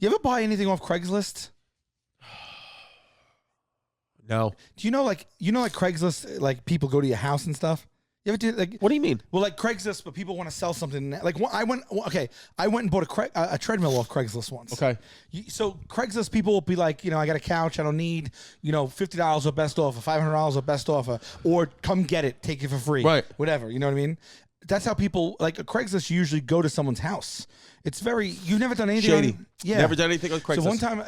You ever buy anything off Craigslist? No. Do you know like Craigslist, like people go to your house and stuff? You ever do like? What do you mean? Well, like Craigslist, but people want to sell something. Like I went and bought a treadmill off Craigslist once. Okay. So Craigslist people will be like, I got a couch, I don't need, $50 or best offer, $500 or best offer, or come get it, take it for free, right? Whatever, you know what I mean? That's how people like Craigslist usually go to someone's house. It's you've never done anything. Shady. Never done anything on Craigslist. So one time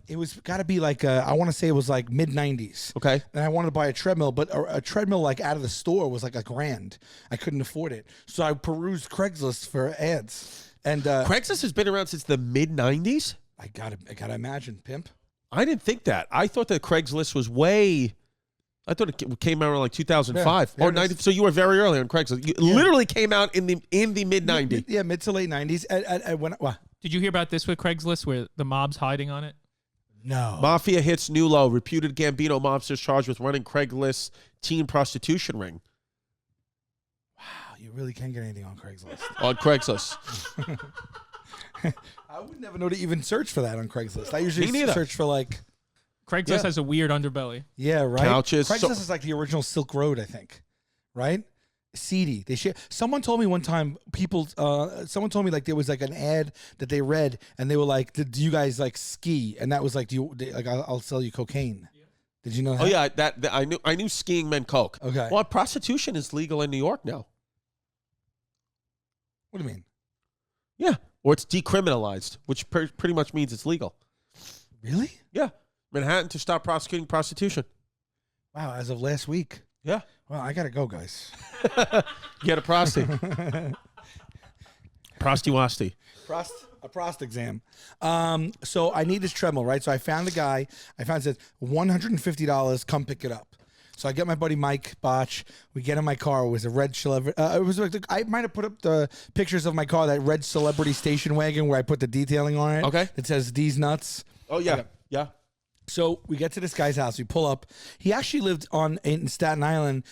it was got to be like, I want to say it was like mid-90s. Okay. And I wanted to buy a treadmill, but a treadmill like out of the store was like $1,000. I couldn't afford it. So I perused Craigslist for ads. And Craigslist has been around since the mid-90s? I gotta imagine, pimp. I didn't think that. I thought that Craigslist was I thought it came out around like 2005 or 90. So you were very early on Craigslist. You literally came out in the mid 90s. Yeah, mid to late 90s. Did you hear about this with Craigslist where the mob's hiding on it? No. Mafia hits new low. Reputed Gambino mobsters charged with running Craigslist teen prostitution ring. Wow, you really can't get anything on Craigslist. On Craigslist. I would never know to even search for that on Craigslist. I usually search for like... Craigslist has a weird underbelly. Yeah, right. Couches. Craigslist is like the original Silk Road, I think. Right? Seedy. Someone told me one time. Someone told me like there was like an ad that they read, and they were like, "Do you guys like ski?" And that was like, I'll sell you cocaine." Yeah. Did you know that? Oh yeah, that I knew skiing meant coke. Okay. Well, prostitution is legal in New York now. What do you mean? Yeah, or it's decriminalized, which pretty much means it's legal. Really? Yeah. Manhattan to stop prosecuting prostitution. Wow, as of last week. Yeah. Well, I got to go, guys. Get a prosty. Prosty-wasty. A prost exam. So I need this treadmill, right? So I found the guy. It says $150, come pick it up. So I get my buddy Mike Botch. We get in my car. It was a red celebrity. It was like I might have put up the pictures of my car, that red celebrity station wagon where I put the detailing on it. Okay. It says these nuts. Oh yeah. Okay. Yeah. So we get to this guy's house. We pull up. He actually lived in Staten Island,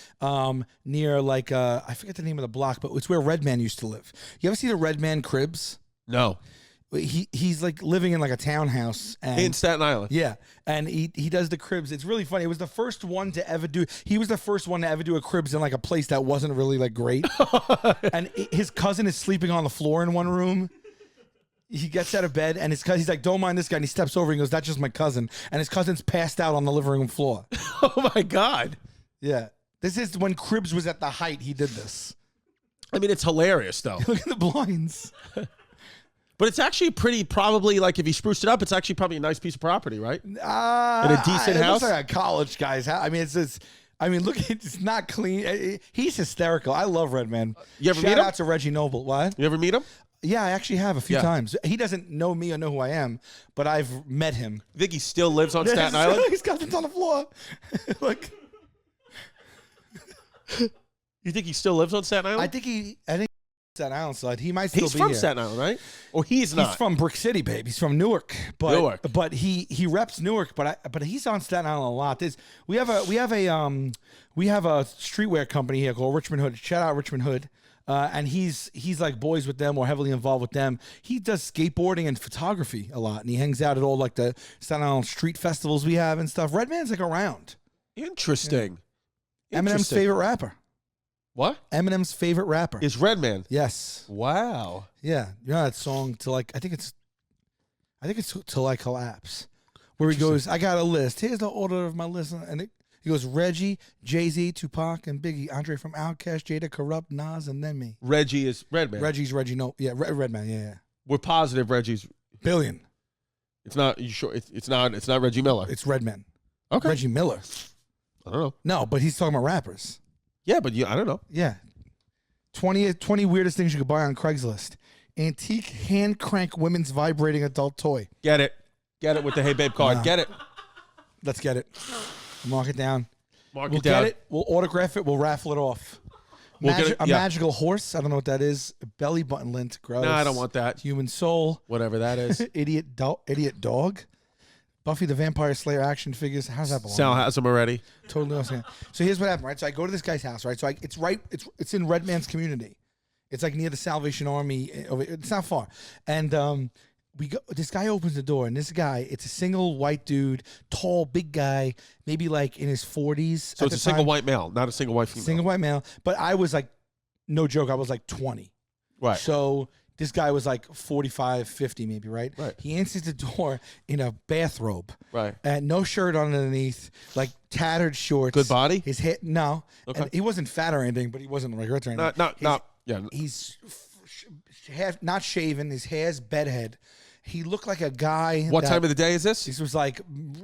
near like I forget the name of the block, but it's where Redman used to live. You ever see the Redman cribs? No. He's like living in like a townhouse In Staten Island. Yeah, and he does the cribs. It's really funny. It was the first one to ever do. He was the first one to ever do a cribs in like a place that wasn't really like great. And his cousin is sleeping on the floor in one room. He gets out of bed, and he's like, "Don't mind this guy." And he steps over and goes, "That's just my cousin." And his cousin's passed out on the living room floor. Oh my God. Yeah, this is when cribs was at the height. He did this. I mean, it's hilarious though. Look at the blinds. But it's actually probably like if he spruced it up, it's actually probably a nice piece of property, right? In a decent house. It looks like a college guy's house. I mean, look, it's not clean. He's hysterical. I love Redman. You ever meet him? Shout out to Reggie Noble. What? You ever meet him? Yeah, I actually have a few times. He doesn't know me or know who I am, but I've met him. You think he still lives on Staten Island? His cousin's on the floor. Like, you think he still lives on Staten Island? I think Staten Island side. He might still be He's from here. Staten Island, right? Or he's not. He's from Brick City, babe. He's from Newark. But he reps Newark, but he's on Staten Island a lot. We have a streetwear company here called Richmond Hood. Shout out Richmond Hood. And he's like boys with them or heavily involved with them. He does skateboarding and photography a lot, and he hangs out at all like the Staten Island street festivals we have and stuff. Redman's like around. Interesting. Yeah. Eminem's favorite rapper. What? Eminem's favorite rapper is Redman. Yes. Wow. Yeah, you know that song "Till I think it's Till I Collapse, where he goes, "I got a list. Here's the order of my list," and he goes Reggie, Jay-Z, Tupac, and Biggie, Andre from Outkast, Jada, Corrupt, Nas, and then me. Reggie is Redman. Reggie's Reggie. No, yeah, Redman. Yeah. We're positive Reggie's Billion. It's not. You sure? It's not Reggie Miller. It's Redman. Okay. Reggie Miller. I don't know. No, but he's talking about rappers. Yeah, but I don't know. Yeah. 20 weirdest things you could buy on Craigslist. Antique hand crank women's vibrating adult toy. Get it with the Hey Babe card. Get it. Let's get it. Mark it down. We'll get it. We'll autograph it. We'll raffle it off. Magical horse. I don't know what that is. A belly button lint. Gross. No, I don't want that. Human soul. Whatever that is. Idiot dog. Buffy the Vampire Slayer action figures. How's that belong? Sal has them already. Totally awesome. So here's what happened, right? So I go to this guy's house, right? So it's in Redman's community. It's like near the Salvation Army. It's not far. And This guy opens the door, and this guy, it's a single white dude, tall, big guy, maybe like in his 40s. So it's a single white male, not a single white female. Single white male. But I was like, no joke, I was like 20. Right. So this guy was like 45, 50 maybe, right? Right. He answers the door in a bathrobe. Right. And no shirt underneath, like tattered shorts. Good body? His hair, no. Okay. And he wasn't fat or anything, but he wasn't like rich or anything. Yeah. He's not shaven. His hair's bedhead. He looked like a guy. What time of the day is this? This was like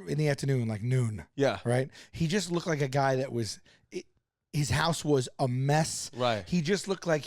in the afternoon, like noon. Yeah. Right? He just looked like a guy that was, his house was a mess. Right. He just looked like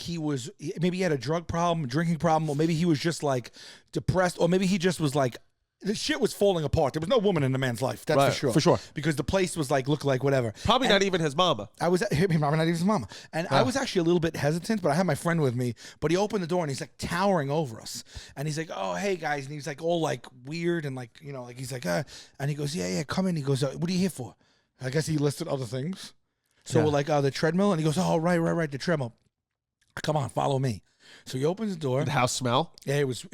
maybe he had a drug problem, a drinking problem, or maybe he was just like depressed, or maybe he just was like, the shit was falling apart. There was no woman in the man's life. That's Right, for sure. for sure. Because the place was like, looked like whatever. Probably not even his mama. Probably not even his mama. And I was actually a little bit hesitant, but I had my friend with me. But he opened the door and he's like towering over us. And he's like, oh, hey guys. And he's like all like weird and like, you know, like he's like, and he goes, yeah, come in. He goes, what are you here for? I guess he listed other things. So we're like, the treadmill. And he goes, oh, right, the treadmill. Come on, follow me. So he opens the door. Did the house smell? Yeah, it was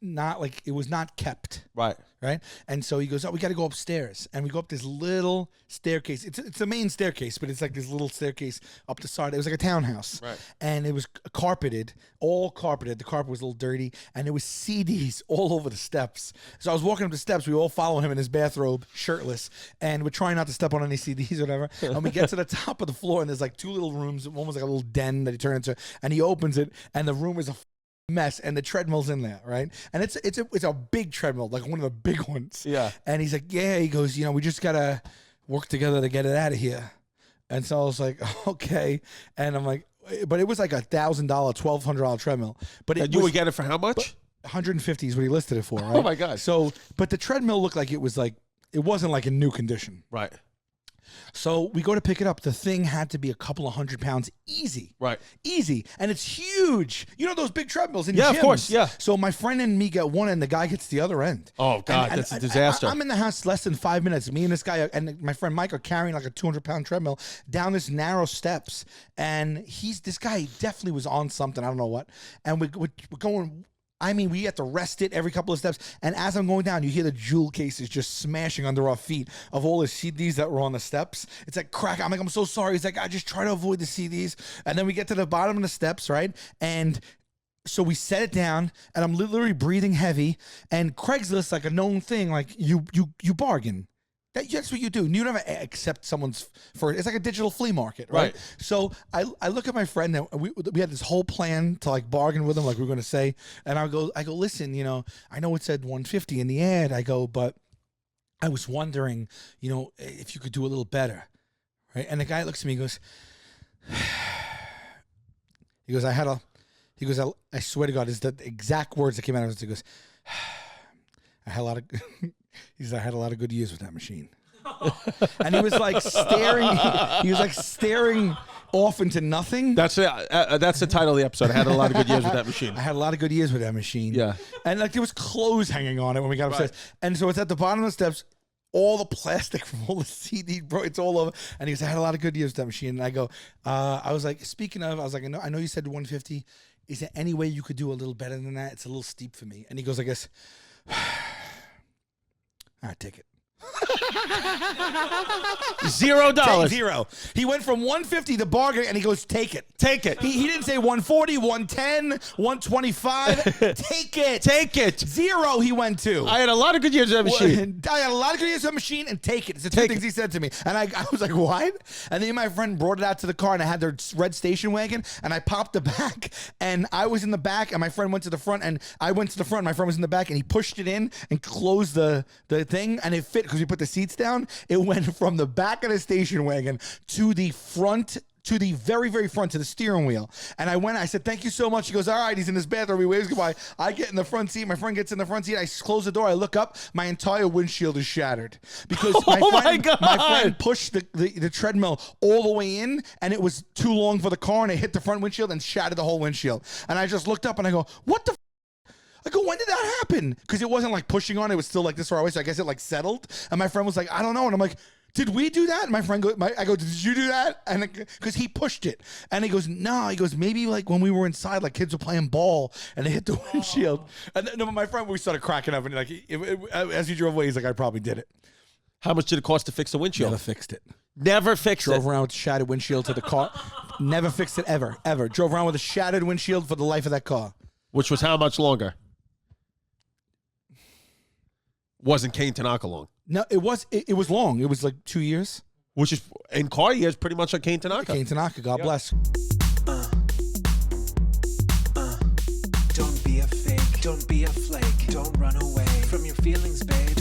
not kept. Right. Right. And so he goes, oh, we got to go upstairs. And we go up this little staircase. It's a main staircase, but it's like this little staircase up the side. It was like a townhouse. Right. And it was carpeted, all carpeted. The carpet was a little dirty. And there was CDs all over the steps. So I was walking up the steps. We all follow him in his bathrobe, shirtless. And we're trying not to step on any CDs or whatever. And we get to the top of the floor, and there's like two little rooms. One was like a little den that he turned into. And he opens it, and the room is a mess, and the treadmill's in there, right? And it's a big treadmill, like one of the big ones. Yeah. And he's like, yeah, he goes, you know, we just gotta work together to get it out of here. And so I was like, okay. And I'm like, but it was like $1,000, $1,200 treadmill. But You would get it for how much? 150 is what he listed it for, right? Oh my God. So, but the treadmill looked like it wasn't like in new condition. Right. So we go to pick it up. The thing had to be a couple of 100 pounds easy. Right. Easy. And it's huge. You know those big treadmills in gyms? Yeah, of course, yeah. So my friend and me get one, and the guy gets the other end. Oh, God, that's a disaster. I'm in the house less than 5 minutes. Me and this guy and my friend Mike are carrying like a 200-pound treadmill down this narrow steps. And this guy definitely was on something. I don't know what. And we're going... I mean, we had to rest it every couple of steps. And as I'm going down, you hear the jewel cases just smashing under our feet of all the CDs that were on the steps. It's like crack. I'm like, I'm so sorry. He's like, I just try to avoid the CDs. And then we get to the bottom of the steps, right? And so we set it down, and I'm literally breathing heavy. And Craigslist, like a known thing, like you bargain. That's what you do. You never accept someone's for it's like a digital flea market, right? So I look at my friend, and we had this whole plan to like bargain with him, like we are going to say, and I go, listen, you know, I know it said 150 in the ad. I go, but I was wondering, you know, if you could do a little better, right? And the guy looks at me, and goes, I swear to God, this is the exact words that came out of his. He goes, I had a lot of. He said, I had a lot of good years with that machine. And he was like staring. He was like staring off into nothing. That's the title of the episode. I had a lot of good years with that machine. I had a lot of good years with that machine. Yeah. And like there was clothes hanging on it when we got upstairs. And so it's at the bottom of the steps. All the plastic from all the CD, bro, it's all over. And he goes, I had a lot of good years with that machine. And I go, I was like, speaking of, I was like, I know you said 150. Is there any way you could do a little better than that? It's a little steep for me. And he goes, I guess... All right, take it. $0. Take zero. He went from 150 to bargain, and he goes, take it. Take it. He didn't say 140, 110, 125. Take it. Take it. Zero he went to. I had a lot of good years with that machine. I had a lot of good years with that machine, and take it. It's the two things he said to me. And I was like, what? And then my friend brought it out to the car, and I had their red station wagon, and I popped the back, and I was in the back, and my friend went to the front, and I went to the front, and my friend was in the back, and he pushed it in and closed the thing, and it fit because we put the seats down. It went from the back of the station wagon to the front, to the very, very front, to the steering wheel. And I said, thank you so much. He goes, all right, he's in his bathroom. He waves goodbye. I get in the front seat. My friend gets in the front seat. I close the door. I look up. My entire windshield is shattered because my friend pushed the treadmill all the way in, and it was too long for the car, and it hit the front windshield and shattered the whole windshield. And I just looked up, and I go, what the I go, when did that happen? Because it wasn't like pushing on. It was still like this far away. So I guess it like settled. And my friend was like, I don't know. And I'm like, did we do that? And my friend goes, I go, did you do that? And because he pushed it, and he goes, no. He goes, maybe like when we were inside, like kids were playing ball and they hit the windshield. And then my friend, we started cracking up, and like as he drove away, he's like, I probably did it. How much did it cost to fix the windshield? Never fixed it. Never fixed it. Drove around with a shattered windshield to the car. Never fixed it ever. Drove around with a shattered windshield for the life of that car. Which was how much longer? Wasn't Kane Tanaka long? No, it was long. It was like 2 years. Which is, in car years, pretty much like Kane Tanaka. Kane Tanaka, God bless. Don't be a fake, don't be a flake, don't run away from your feelings, babe.